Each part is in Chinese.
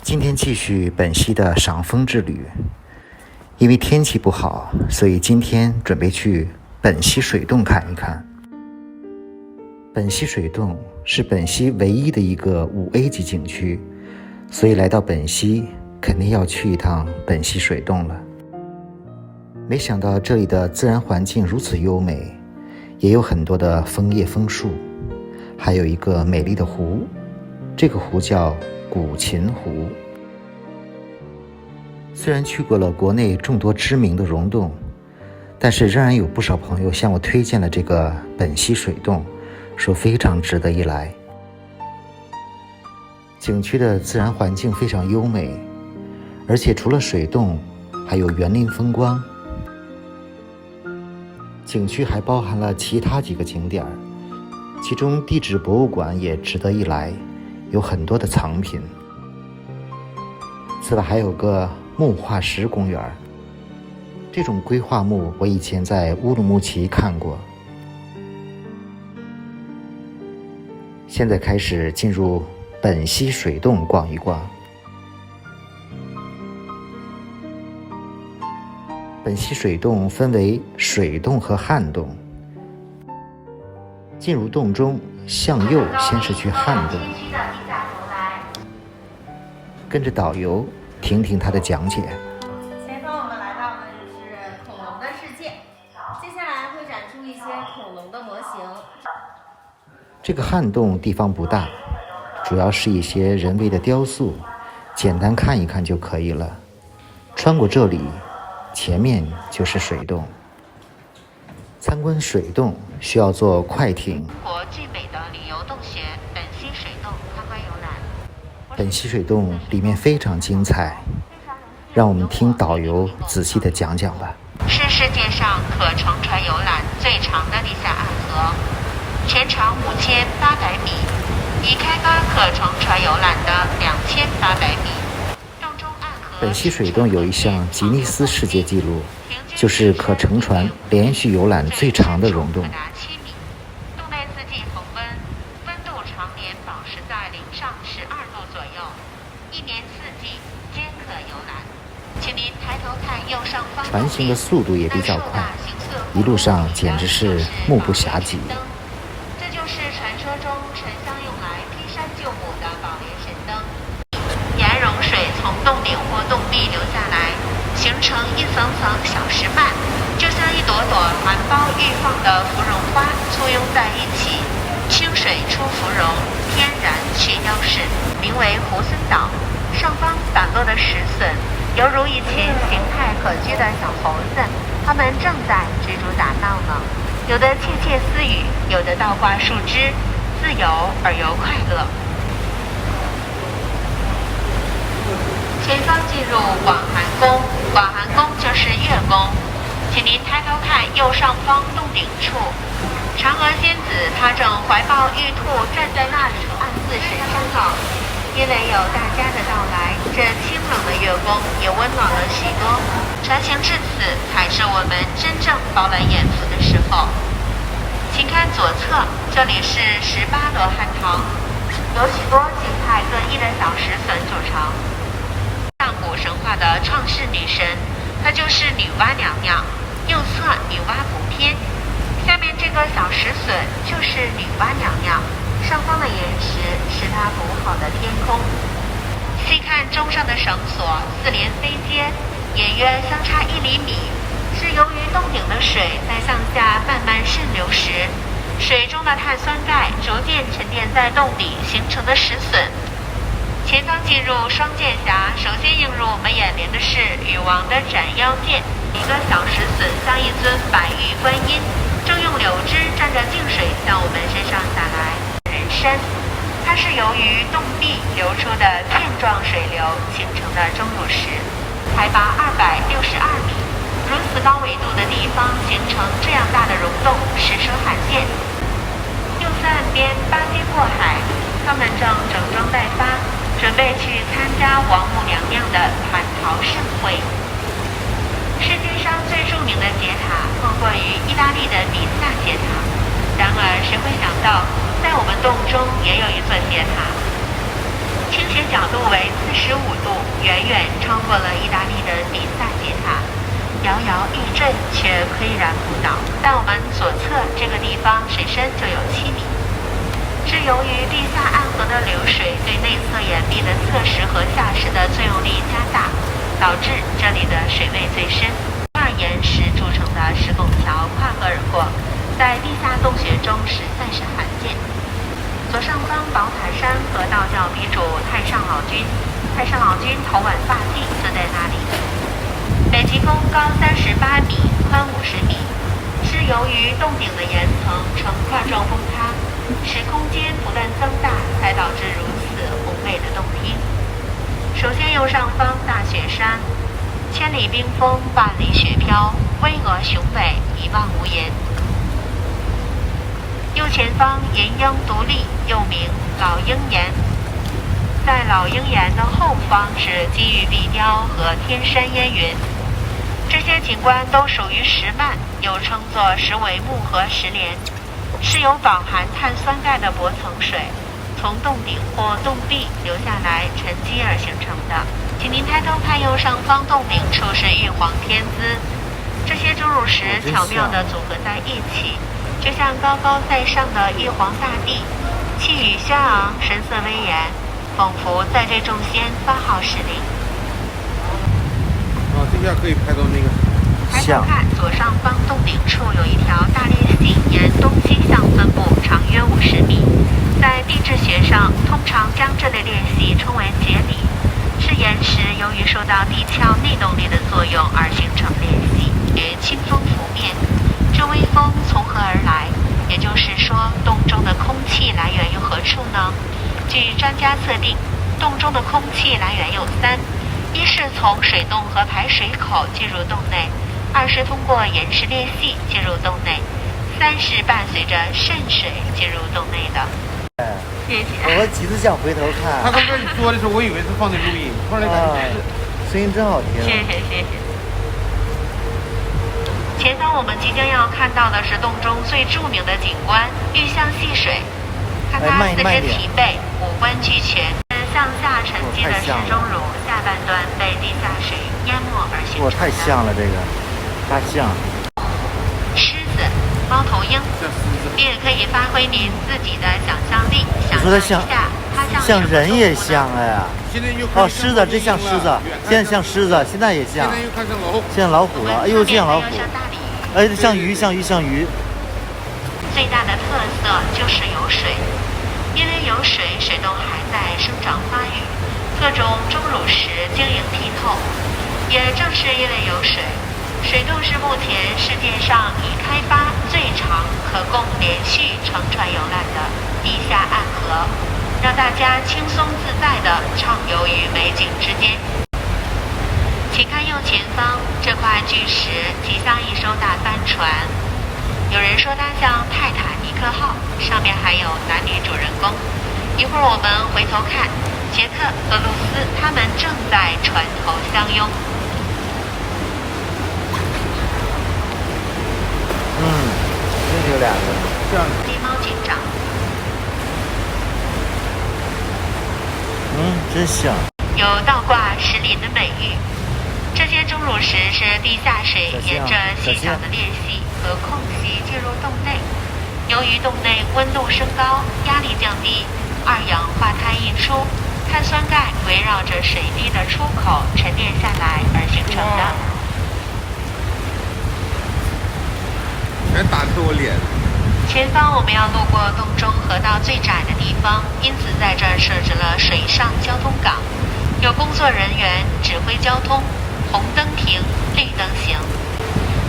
今天继续本溪的赏枫之旅。因为天气不好，所以今天准备去本溪水洞看一看。本溪水洞是本溪唯一的一个5A 级景区，所以来到本溪肯定要去一趟本溪水洞了。没想到这里的自然环境如此优美，也有很多的枫叶枫树，还有一个美丽的湖，这个湖叫古琴湖。虽然去过了国内众多知名的溶洞，但是仍然有不少朋友向我推荐了这个本溪水洞，说非常值得一来。景区的自然环境非常优美，而且除了水洞，还有园林风光。景区还包含了其他几个景点，其中地质博物馆也值得一来，有很多的藏品。此外还有个木化石公园，这种规划木我以前在乌鲁木齐看过。现在开始进入本溪水洞逛一逛。本溪水洞分为水洞和旱洞。进入洞中，向右先是去旱洞，跟着导游听听他的讲解。前方我们来到的是恐龙的世界，接下来会展出一些恐龙的模型。这个旱洞地方不大，主要是一些人为的雕塑，简单看一看就可以了。穿过这里，前面就是水洞。参观水洞需要坐快艇。国最美的旅游洞穴本溪水洞参观游览。本溪水洞里面非常精彩，让我们听导游仔细的讲讲吧。是世界上可乘船游览最长的地下暗河，全长5800米，已开发可乘船游览的2800米。洞中暗河。本溪水洞有一项吉尼斯世界纪录，就是可乘船连续游览最长的溶洞。洞内四季恒温，温度常年保持在零上12度左右，一年四季皆可游览。请您抬头看右上方。船行的速度也比较快，一路上简直是目不暇接。这就是传说中沉香用来劈山救母的宝莲神灯。盐溶水从洞顶或洞壁流下来，形成一层层小石幔，就像一朵朵含苞欲放的芙蓉花簇拥在一起。清水出芙蓉，天然去雕饰，名为猢狲岛。上方散落的石笋，犹如一群形态可掬的小猴子，它们正在追逐打闹呢。有的窃窃私语，有的倒挂树枝，自由而又快乐。前方进入广寒宫，广寒宫就是月宫。请您抬头看右上方洞顶处，嫦娥仙子她正怀抱玉兔站在那里，暗自神伤呢。因为有大家的到来，这清冷的月宫也温暖了许多。船行至此，才是我们真正饱览眼福的时候。请看左侧，这里是18罗汉堂，有许多形态各异的小石笋组成。上古神话的创世女神，她就是女娲娘娘。右侧女娲补篇，下面这个小石笋就是女娲娘娘。上方的岩石是它补好的天空。细看钟上的绳索4连飞接，也约相差1厘米，是由于洞顶的水在向下慢慢渗流时，水中的碳酸钙逐渐沉淀在洞底形成的石笋。前方进入双剑峡，首先映入我们眼帘的是禹王的斩妖剑，一个小石笋像一尊白玉观音，正用柳枝蘸着净水向我们身上洒来。人参，它是由于洞壁流出的片状水流形成的钟乳石，海拔262米，如此高纬度的地方形成这样大的溶洞，实属罕见。右侧岸边八街过海，他们正整装待发，准备去参加王母娘娘的蟠桃盛会。世界上最著名的铁塔莫过于意大利的比萨铁塔，然而谁会想到在我们洞中也有一座铁塔。倾斜角度为45度，远远超过了意大利的比萨斜塔，摇摇欲坠却岿然不倒。在我们左侧这个地方，水深就有7米。是由于地下暗河的流水对内侧岩壁的侧石和下石的作用力加大，导致这里的水位最深。2岩石铸成的石拱桥跨河而过，在地下洞穴中实在是罕见。左上方宝塔山和道教鼻主太上老君头挽发髻就在那里。北极宫高38米，宽50米，是由于洞顶的岩层呈块状崩塌，使空间不断增大，才导致如此宏伟的洞厅。首先右上方大雪山，千里冰封，万里雪飘，巍峨雄伟，一望无垠。右前方岩鹰独立，又名老鹰岩。在老鹰岩的后方是积玉碧雕和天山烟云，这些景观都属于石幔，又称作石帷幕和石帘，是由饱含碳酸钙的薄层水从洞顶或洞壁流下来沉积而形成的。请您抬头看右上方洞顶处是玉皇天姿，这些钟乳石巧妙地组合在一起，就像高高在上的玉皇大帝，气宇轩昂，神色威严，仿佛在对众仙发号施令。这下可以拍到那个。抬头看左上方洞顶处有一条大裂隙，沿东西向分布，长约50米。在地质学上，通常将这类裂隙称为节理，是岩石由于受到地壳内动力的作用而形成裂隙。与清风拂面，这微风从何而来？也就是说，洞中的空气来源于何处呢？据专家测定，洞中的空气来源有3：一是从水洞和排水口进入洞内；2是通过岩石裂隙进入洞内；3是伴随着渗水进入洞内的。谢谢。我几次想回头看。他刚开始说的时候，我以为是放的录音，后来感觉不是。声音真好听。谢谢。前方我们即将要看到的是洞中最著名的景观——玉象戏水。看它四肢齐备，五官俱全，向下沉积的石钟乳下半段被地下水淹没而形成的。太像了，这个大象。狮子、猫头鹰，你也可以发挥您自己的想象力，想象一下它像人也像哎。狮子，这像狮子，现在像狮子，现在也像。现在又看成老虎。像老虎了，哎呦，像老虎。像鱼。最大的特色就是有水，因为有水，水洞还在生长发育，各种钟乳石晶莹剔透。也正是因为有水，水洞是目前世界上已开发最长、可供连续乘船游览的地下暗河，让大家轻松自在地畅游于美景之间。请看右前方这块巨石，极像一艘大帆船。有人说它像泰坦尼克号，上面还有男女主人公。一会儿我们回头看，杰克和露丝他们正在船头相拥。真有2个。这样。狸猫警长。真像。有倒挂石林的美誉。这些钟乳石是地下水沿着细小的裂隙和空隙进入洞内，由于洞内温度升高，压力降低，2氧化碳溢出，碳酸钙围绕着水滴的出口沉淀下来而形成的。全打出我脸。前方我们要路过洞中河道最窄的地方，因此在这儿设置了水上交通岗，有工作人员指挥交通，红灯停，绿灯行。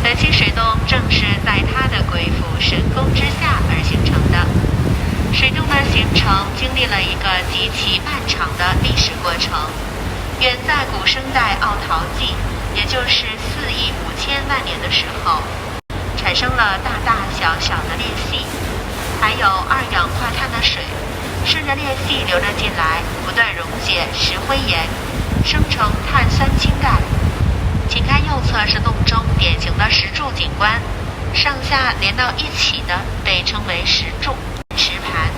本期水洞正是在它的鬼斧神工之下而形成的。水洞的形成经历了一个极其漫长的历史过程。远在古生代奥陶纪，也就是4亿5千万年的时候，产生了大大小小的裂隙，还有2氧化碳的水顺着裂隙流了进来，不断溶解石灰岩，生成碳酸氢钙。请看右侧是洞中典型的石柱景观，上下连到一起的被称为石柱、石盘，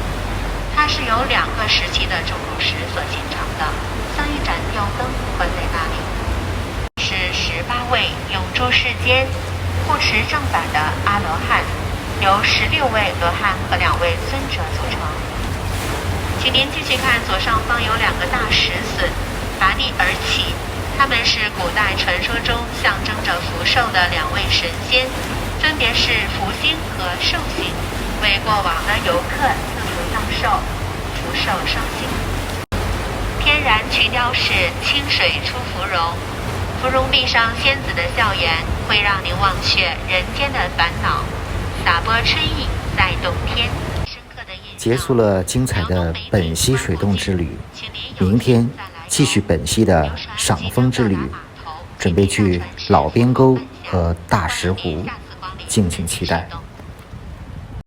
它是由2个时期的钟乳石所形成的。位罗汉和2位尊者组成。请您继续看左上方有2个大石笋拔地而起，他们是古代传说中象征着福寿的2位神仙，分别是福星和寿星，为过往的游客赐福长寿、福寿双馨。天然渠雕是清水出芙蓉，芙蓉壁上仙子的笑颜会让您忘却人间的烦恼，洒播春意在洞天。结束了精彩的本溪水洞之旅，明天继续本溪的赏枫之旅，准备去老边沟和大石湖，敬请期待。